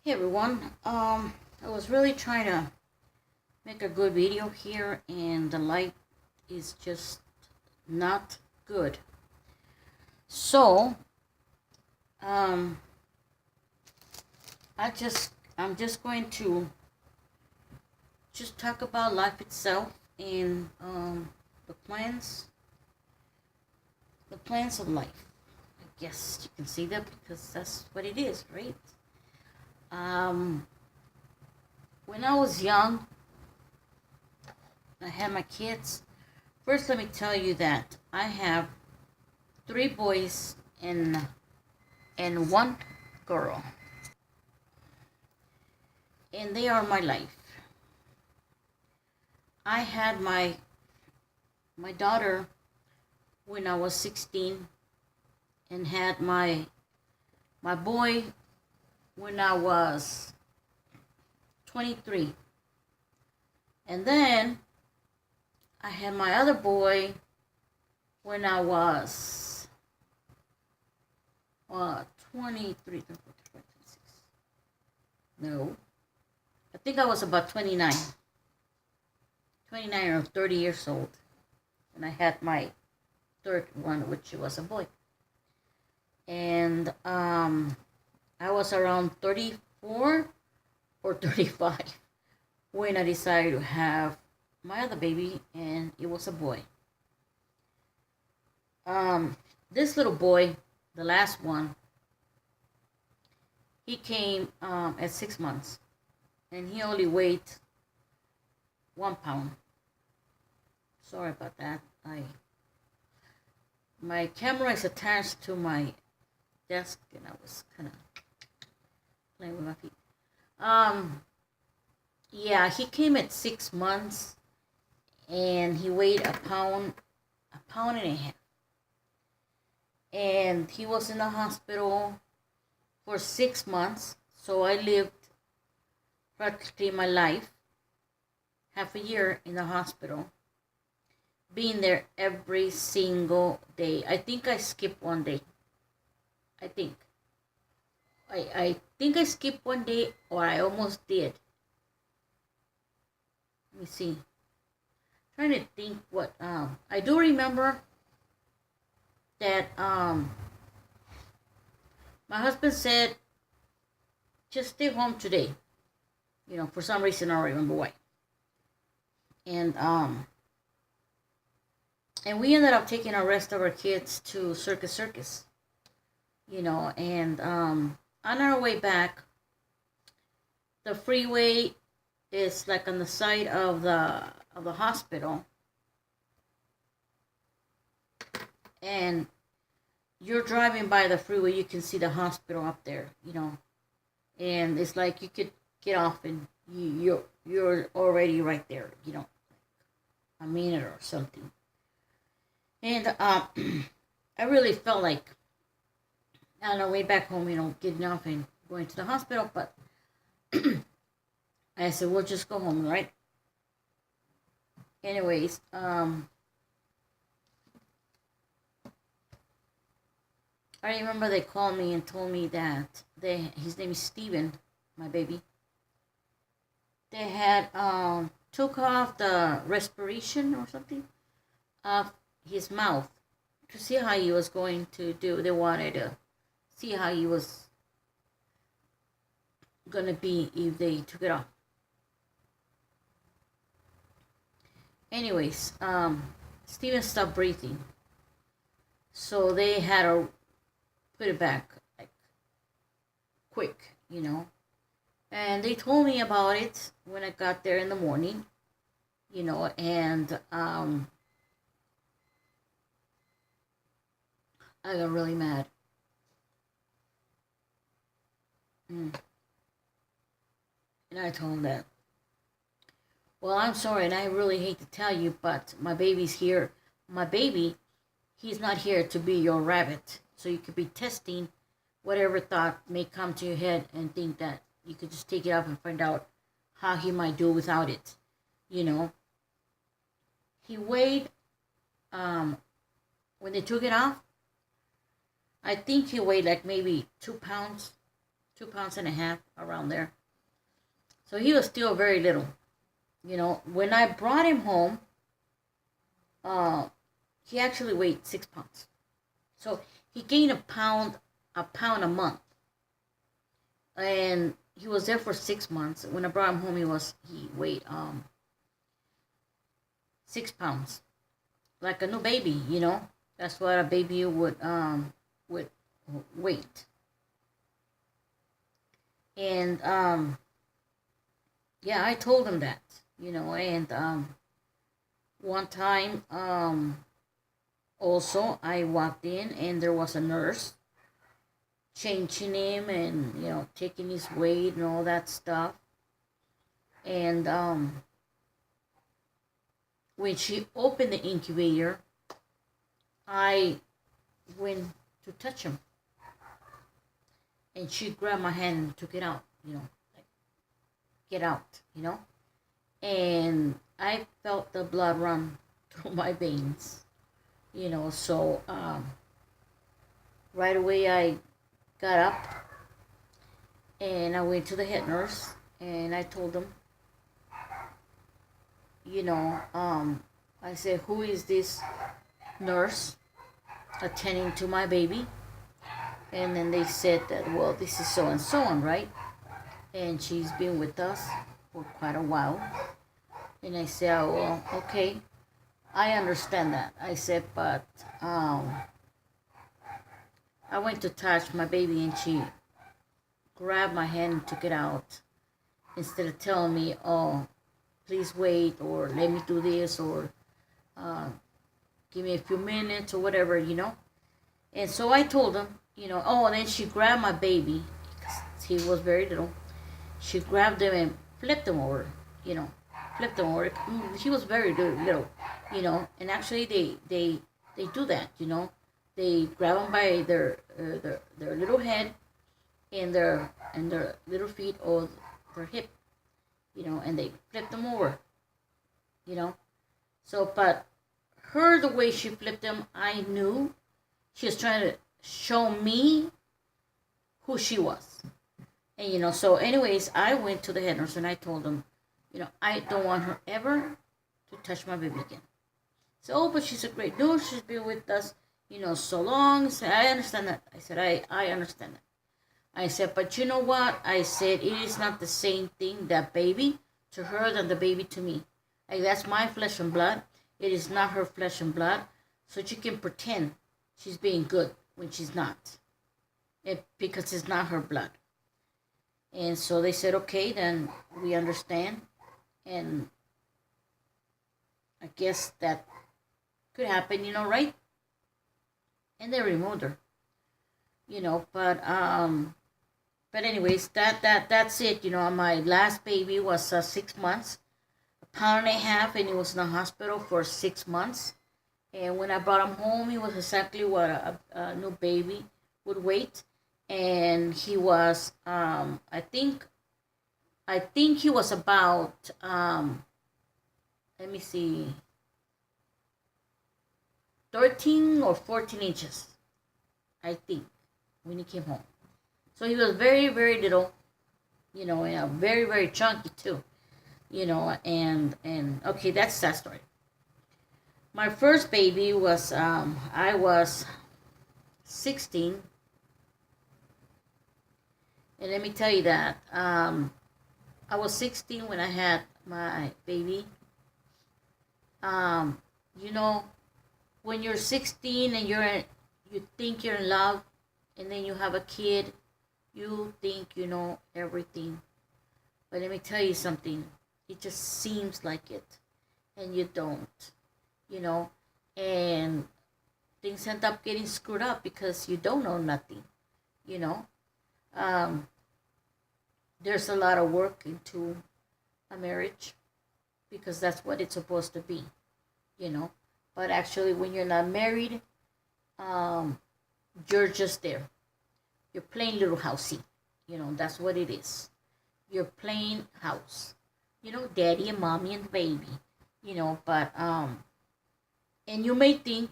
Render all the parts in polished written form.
Hey everyone, I was really trying to make a good video here and the light is just not good. So, um, I'm just going to just talk about life itself and the plans of life. I guess you can see that because that's what it is, right? Um, when I was young, I had my kids. First, let me tell you that I have three boys and one girl, and they are my life. I had my daughter when I was 16, and had my boy when I was 23, and then I had my other boy when I was 23, 26. No, I think I was about 29 or 30 years old, and I had my third one, which was a boy. And I was around 34 or 35 when I decided to have my other baby, and it was a boy. This little boy, the last one, he came at 6 months, and he only weighed 1 pound. Sorry about that. My camera is attached to my desk, and I was kind of playing with my feet. Yeah, he came at 6 months, and he weighed a pound and a half, and he was in the hospital for 6 months. So I lived practically my life, half a year in the hospital, being there every single day. I think I skipped one day. I think. I think I skipped one day, or I almost did. Let me see. Trying to think what I do remember that my husband said, just stay home today. For some reason I don't remember why. And we ended up taking the rest of our kids to Circus, and on our way back, the freeway is like on the side of the hospital, and you're driving by the freeway, you can see the hospital up there, and it's like you could get off and you're already right there, a minute or something. And I really felt like on our way back home, getting off and going to the hospital, but I said, we'll just go home, right? Anyways, I remember they called me and told me that his name is Steven, my baby. They had took off the respiration or something of his mouth to see how he was going to do. They wanted to see how he was gonna be if they took it off. Anyways, Steven stopped breathing, so they had to put it back like quick, And they told me about it when I got there in the morning, and I got really mad. And I told him that, well, I'm sorry, and I really hate to tell you, but my baby's here. My baby, he's not here to be your rabbit. So you could be testing whatever thought may come to your head and think that you could just take it off and find out how he might do without it. He weighed, when they took it off, I think he weighed like maybe 2 pounds, 2 pounds and a half, around there. So he was still very little. When I brought him home, uh, he actually weighed 6 pounds. So he gained a pound a month, and he was there for 6 months. When I brought him home, he weighed 6 pounds, like a new baby. That's what a baby would weight. And yeah, I told him that. And one time, also I walked in and there was a nurse changing him and taking his weight and all that stuff. And when she opened the incubator, I went to touch him, and she grabbed my hand and took it out. Like, get out. And I felt the blood run through my veins. So right away I got up and I went to the head nurse and I told him, I said, who is this nurse attending to my baby? And then they said that, well, this is so and so on, right? And she's been with us for quite a while. And I said, oh, well, okay, I understand that. I said, but I went to touch my baby and she grabbed my hand and took it out instead of telling me, oh, please wait, or let me do this, or give me a few minutes, or whatever. And so I told him, oh, and then she grabbed my baby, because he was very little. She grabbed him and flipped him over, flipped him over. He was very little, and actually they do that, They grab them by their little head and their little feet or their hip, and they flip them over, So, but the way she flipped them, I knew she was trying to show me who she was. And, so anyways, I went to the head nurse and I told him, I don't want her ever to touch my baby again. So, oh, but she's a great nurse. She's been with us, so long. So I understand that. I said, I understand that. I said, but you know what? I said, it is not the same thing, that baby to her than the baby to me. Like, that's my flesh and blood. It is not her flesh and blood. So she can pretend she's being good when she's not. Because it's not her blood. And so they said, okay, then we understand. And I guess that could happen, right? And they removed her. But anyways, that's it. My last baby was 6 months, a pound and a half, and he was in the hospital for 6 months. And when I brought him home, he was exactly what a new baby would weight. And he was, I think he was about, let me see, 13 or 14 inches, I think, when he came home. So he was very, very little, and very, very chunky too, and okay, that's that story. My first baby was, I was 16, and let me tell you that, I was 16 when I had my baby. When you're 16 and you think you're in love, and then you have a kid, you think you know everything. But let me tell you something. It just seems like it, and you don't, and things end up getting screwed up because you don't know nothing, There's a lot of work into a marriage because that's what it's supposed to be, But actually, when you're not married, you're just there. You're playing little housey. That's what it is. You're playing house. Daddy and mommy and the baby. But and you may think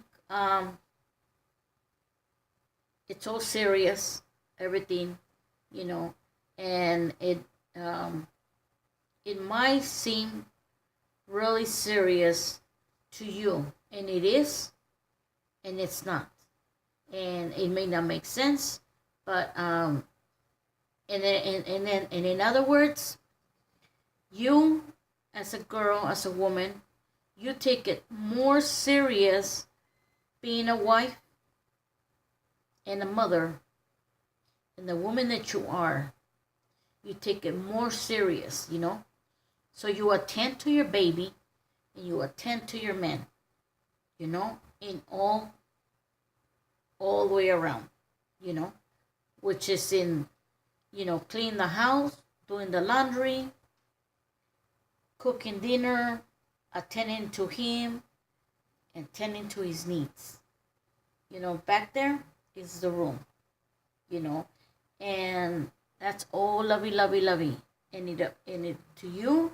it's all serious, everything, you know, and it might seem really serious to you, and it is, and it's not, and it may not make sense, but and in other words, you as a girl, as a woman, you take it more serious being a wife and a mother and the woman that you are. You take it more serious, you know. So you attend to your baby and you attend to your man, you know, in all the way around, you know, which is in, you know, clean the house, doing the laundry, cooking dinner, attending to him, and tending to his needs. You know, back there is the room, you know, and that's all lovey, lovey, lovey. And it to you,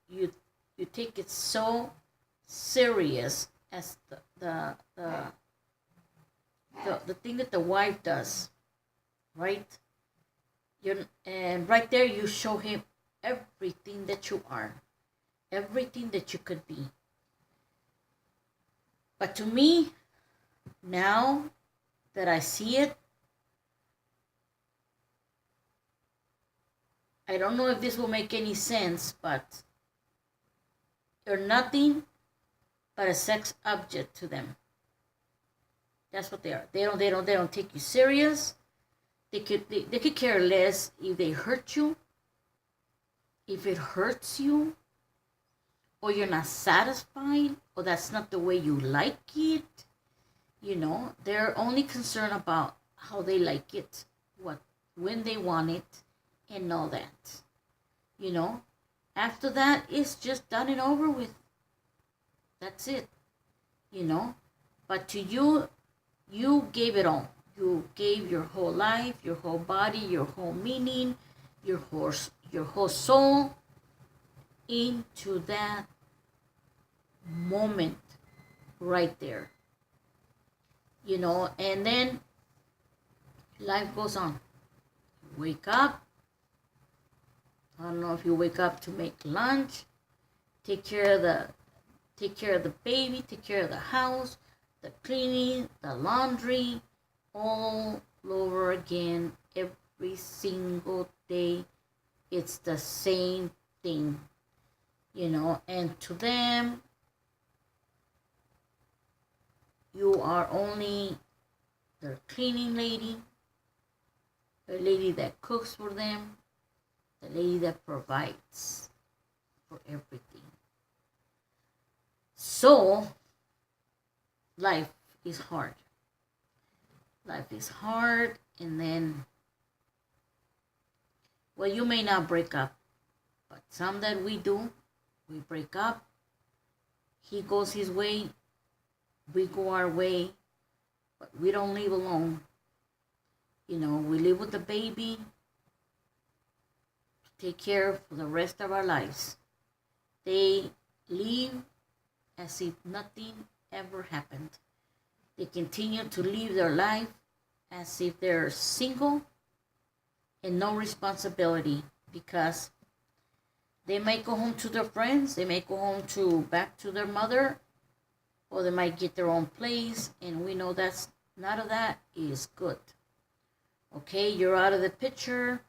you take it so serious as the thing that the wife does, right? And right there you show him everything that you are, everything that you could be. But to me, now that I see it, I don't know if this will make any sense, but you're nothing but a sex object to them. That's what they are. They don't take you serious. They could care less if they hurt you, if it hurts you, or you're not satisfied, or that's not the way you like it. You know, they're only concerned about how they like it, when they want it, and all that. You know, after that, it's just done and over with. That's it. You know, but to you, you gave it all. You gave your whole life, your whole body, your whole meaning, your whole soul into that moment right there. You know, and then life goes on. Wake up. I don't know if you wake up to make lunch, take care of the baby, take care of the house, the cleaning, the laundry, all over again every single day. It's the same thing, you know, and to them, you are only their cleaning lady, the lady that cooks for them, the lady that provides for everything. So, life is hard. Life is hard, and then, well, you may not break up, but some that we do, we break up. He goes his way, we go our way, but we don't live alone. You know, we live with the baby to take care of for the rest of our lives. They live as if nothing ever happened. They continue to live their life as if they're single and no responsibility, because they might go home to their friends, they might go home back to their mother, or they might get their own place, and we know that's none of that is good. Okay, you're out of the picture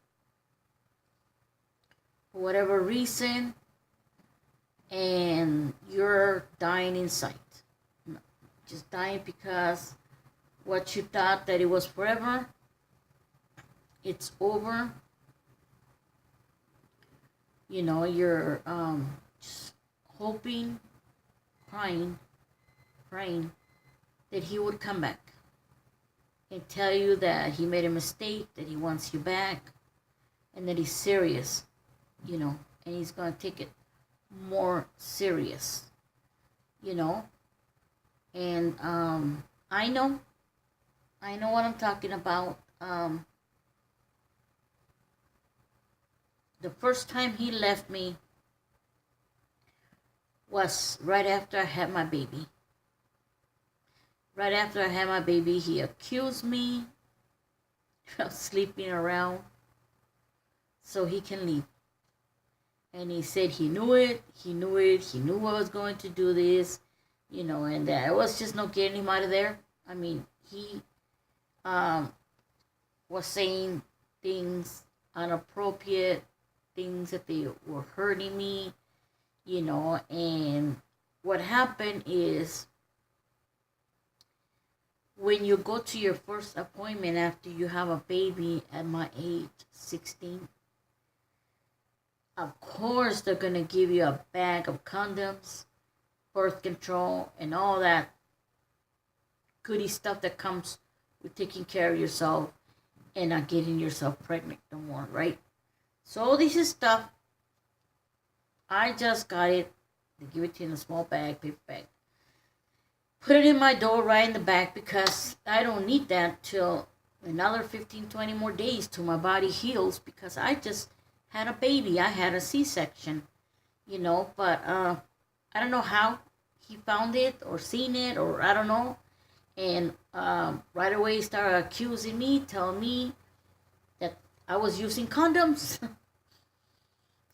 for whatever reason, and you're dying inside. Just dying because what you thought that it was forever, it's over. You know, you're just hoping, praying that he would come back and tell you that he made a mistake, that he wants you back, and that he's serious, you know, and he's going to take it more serious, you know. And I know what I'm talking about. The first time he left me was right after I had my baby. Right after I had my baby, he accused me sleeping around so he can leave. And he said he knew it, he knew it, he knew I was going to do this, and that it was just no getting him out of there. I mean, he um, was saying things inappropriate, things that they were hurting me, and what happened is when you go to your first appointment after you have a baby at my age, 16, of course they're going to give you a bag of condoms, birth control, and all that goody stuff that comes with taking care of yourself and not getting yourself pregnant no more, right? So all this is stuff. I just got it. They give it to you in a small bag, paper bag. Put it in my door right in the back because I don't need that till another 15, 20 more days till my body heals because I just had a baby. I had a C-section, but I don't know how he found it or seen it or I don't know. And right away he started accusing me, telling me that I was using condoms.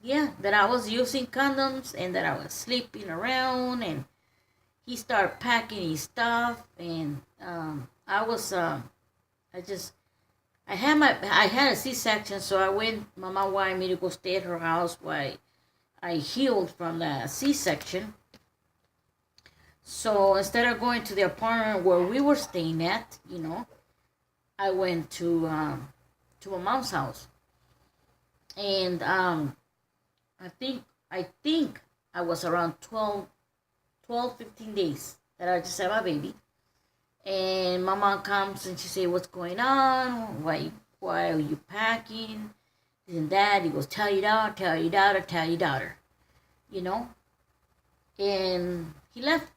Yeah, that I was using condoms and that I was sleeping around, and he started packing his stuff, and I had a C-section, so my mom wanted me to go stay at her house while I healed from the C-section. So instead of going to the apartment where we were staying at, I went to my mom's house, and I think I was around 12, 15 days that I just had my baby. And my mom comes and she say, "What's going on? Why are you packing? This and that." He goes, "Tell your daughter, tell your daughter, tell your daughter." And he left.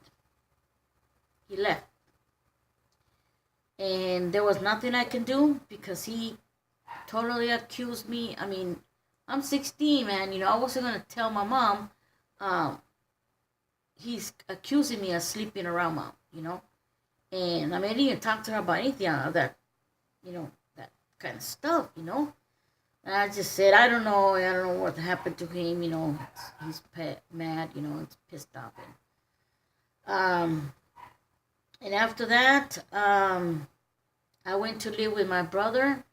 He left. And there was nothing I can do because he totally accused me. I mean, I'm 16, man. I wasn't going to tell my mom. He's accusing me of sleeping around mom, And I mean, I didn't even talk to her about anything of that, that kind of stuff, And I just said, I don't know what happened to him, he's mad, it's pissed off. And after that, I went to live with my brother.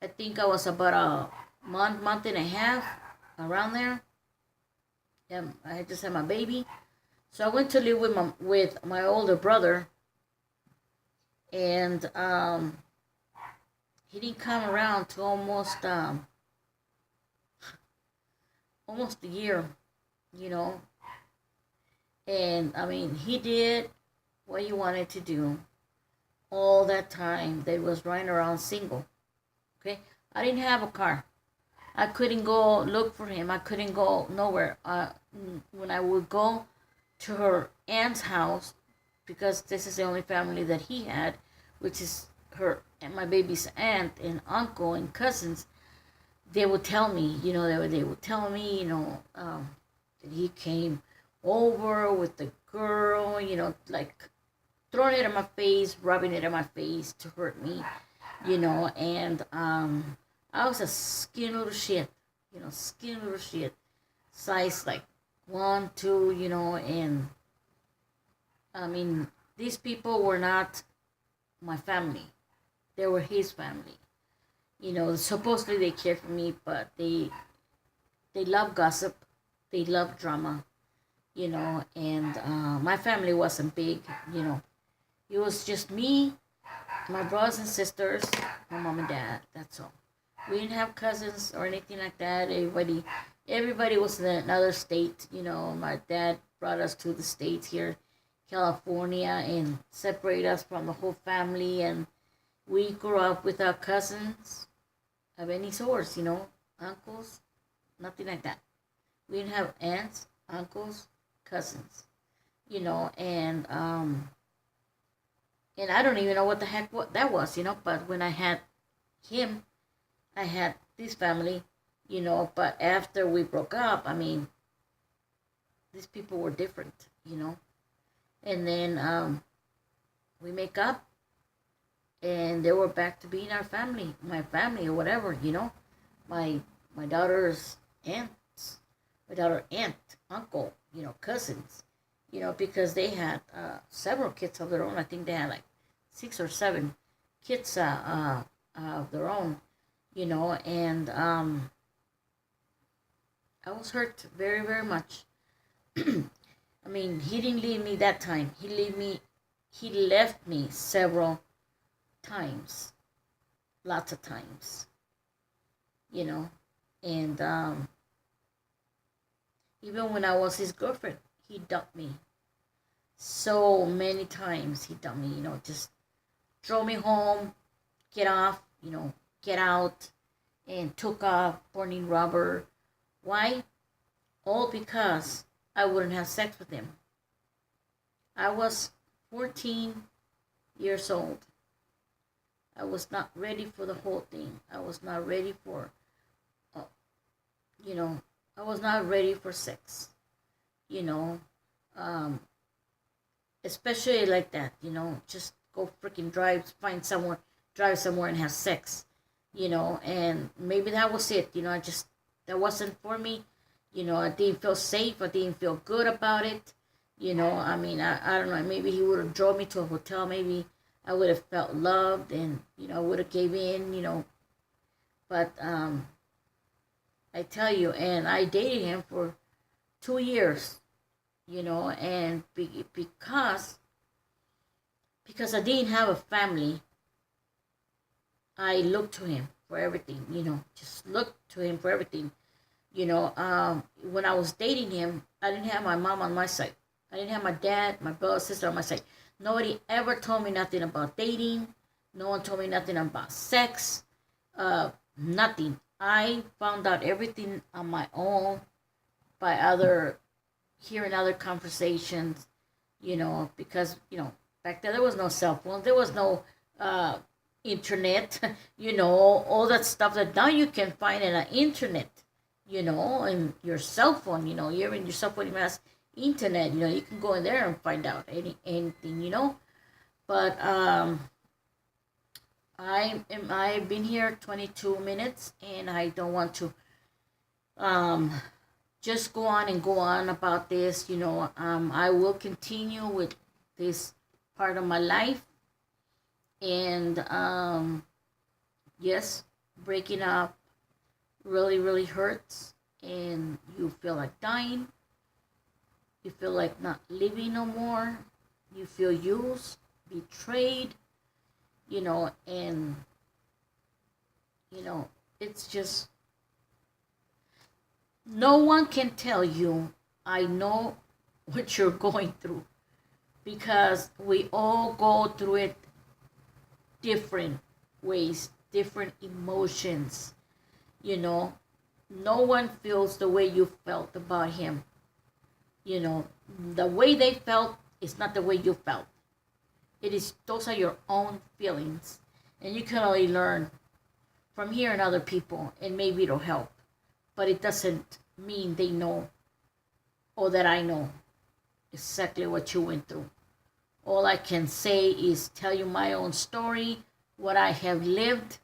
I think I was about a month and a half, around there. Yeah, I just had my baby. So I went to live with my older brother, and he didn't come around to almost a year, And I mean, he did what he wanted to do all that time. They was running around single. Okay, I didn't have a car. I couldn't go look for him. I couldn't go nowhere. When I would go to her aunt's house, because this is the only family that he had, which is her and my baby's aunt and uncle and cousins, they would tell me, they would tell me, that he came over with the girl, like throwing it in my face, rubbing it in my face to hurt me, and I was a skinny little shit, size like 1, 2, and I mean, these people were not my family. They were his family. Supposedly they cared for me, but they love gossip, they love drama, and my family wasn't big, It was just me, my brothers and sisters, my mom and dad. That's all. We didn't have cousins or anything like that. Everybody was in another state. My dad brought us to the States here, California, and separated us from the whole family. And we grew up without cousins of any sort, uncles, nothing like that. We didn't have aunts, uncles, cousins, and I don't even know what the heck what that was, But when I had him, I had this family, But after we broke up, I mean, these people were different, And then we make up, and they were back to being our family, my family or whatever, my my daughter's aunts, my daughter aunt, uncle, cousins, because they had several kids of their own. I think they had like 6 or 7 kids of their own, and I was hurt very, very much. I mean, he didn't leave me that time. He left me several times, lots of times, you know, and even when I was his girlfriend, he dumped me so many times. He dumped me, just drove me home, get off, get out, and took off, burning rubber. Why? All because I wouldn't have sex with him. I was 14 years old. I was not ready for the whole thing. I was not ready for, uh, you know, I was not ready for sex, you know, um, especially like that, just go freaking drive somewhere and have sex, and maybe that was it, that wasn't for me, I didn't feel safe, I didn't feel good about it, I mean, I don't know, maybe he would have drove me to a hotel, maybe I would have felt loved and, I would have gave in, but I tell you, and I dated him for 2 years, and because I didn't have a family, I looked to him for everything, just looked to him for everything. When I was dating him, I didn't have my mom on my side. I didn't have my dad, my brother, sister on my side. Nobody ever told me nothing about dating. No one told me nothing about sex. Nothing. I found out everything on my own by hearing other conversations, because, back then there was no cell phone, there was no internet, all that stuff that now you can find in the internet, and your cell phone, you're in your cell phone, even has internet, you can go in there and find out anything, but I've been here 22 minutes and I don't want to um just go on and go on about this, I will continue with this part of my life, and yes, breaking up really, really hurts, and you feel like dying, you feel like not living no more, you feel used, betrayed, and it's just, no one can tell you, I know what you're going through, because we all go through it different ways, different emotions, no one feels the way you felt about him, the way they felt is not the way you felt. Those are your own feelings, and you can only learn from hearing other people, and maybe it'll help, but it doesn't mean they know, or that I know exactly what you went through. All I can say is tell you my own story, what I have lived,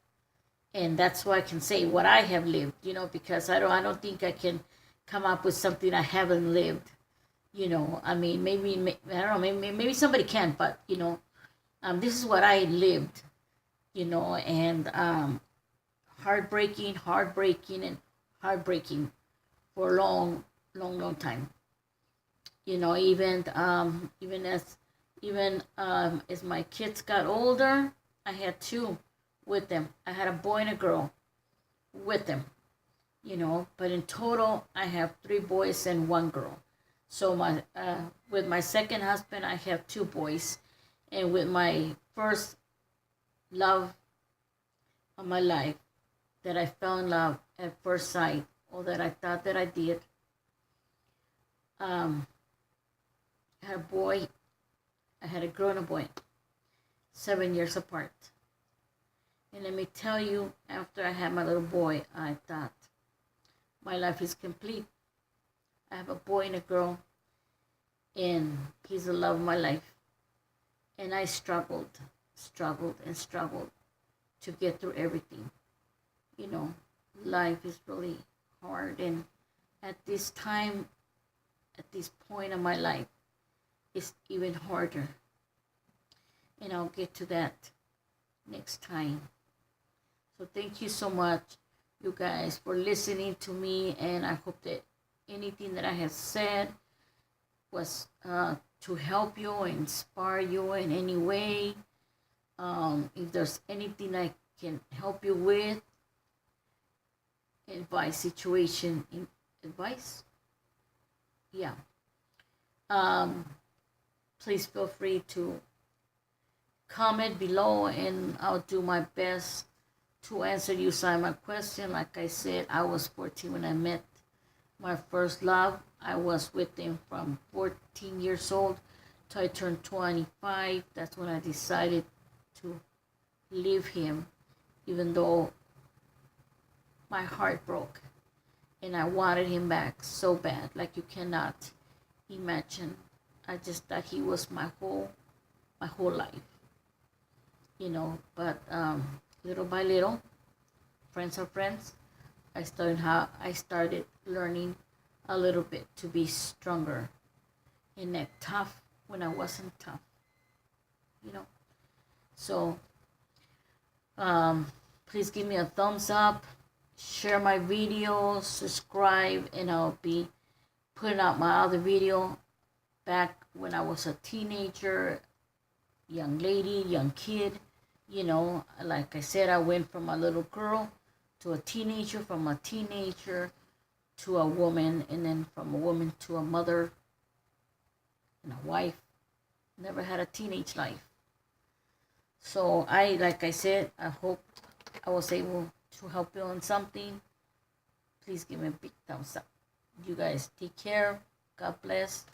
and that's why I can say what I have lived, because I don't think I can come up with something I haven't lived. I mean, maybe I don't know, maybe somebody can, but this is what I lived, and heartbreaking, and heartbreaking for a long, long, long time. Even as my kids got older, I had 2 with them. I had a boy and a girl with them, but in total I have 3 boys and 1 girl. So with my second husband I have 2 boys, and with my first love of my life, that I fell in love at first sight, or that I thought that I did, I had a boy, I had a girl and a boy, 7 years apart. And let me tell you, after I had my little boy, I thought my life is complete. I have a boy and a girl, and he's the love of my life. And I struggled. struggled and struggled to get through everything. You know, life is really hard, and at this time, at this point of my life, it's even harder. And I'll get to that next time. So thank you so much, you guys, for listening to me, and I hope that anything that I have said was to help you, inspire you in any way. If there's anything I can help you with, advice, situation, advice, yeah. Please feel free to comment below, and I'll do my best to answer you some of my question. Like I said, I was 14 when I met my first love. I was with him from 14 years old till I turned 25. That's when I decided to leave him, even though my heart broke and I wanted him back so bad, like you cannot imagine. I just thought he was my whole life, you know. But little by little, friends are friends. I started learning a little bit to be stronger and not tough when I wasn't tough, you know. So please give me a thumbs up, share my videos, subscribe, and I'll be putting out my other video back when I was a teenager, young lady, young kid. You know, like I said, I went from a little girl to a teenager, from a teenager to a woman, and then from a woman to a mother and a wife. Never had a teenage life. So like I said, I hope I was able to help you on something. Please give me a big thumbs up. You guys take care. God bless.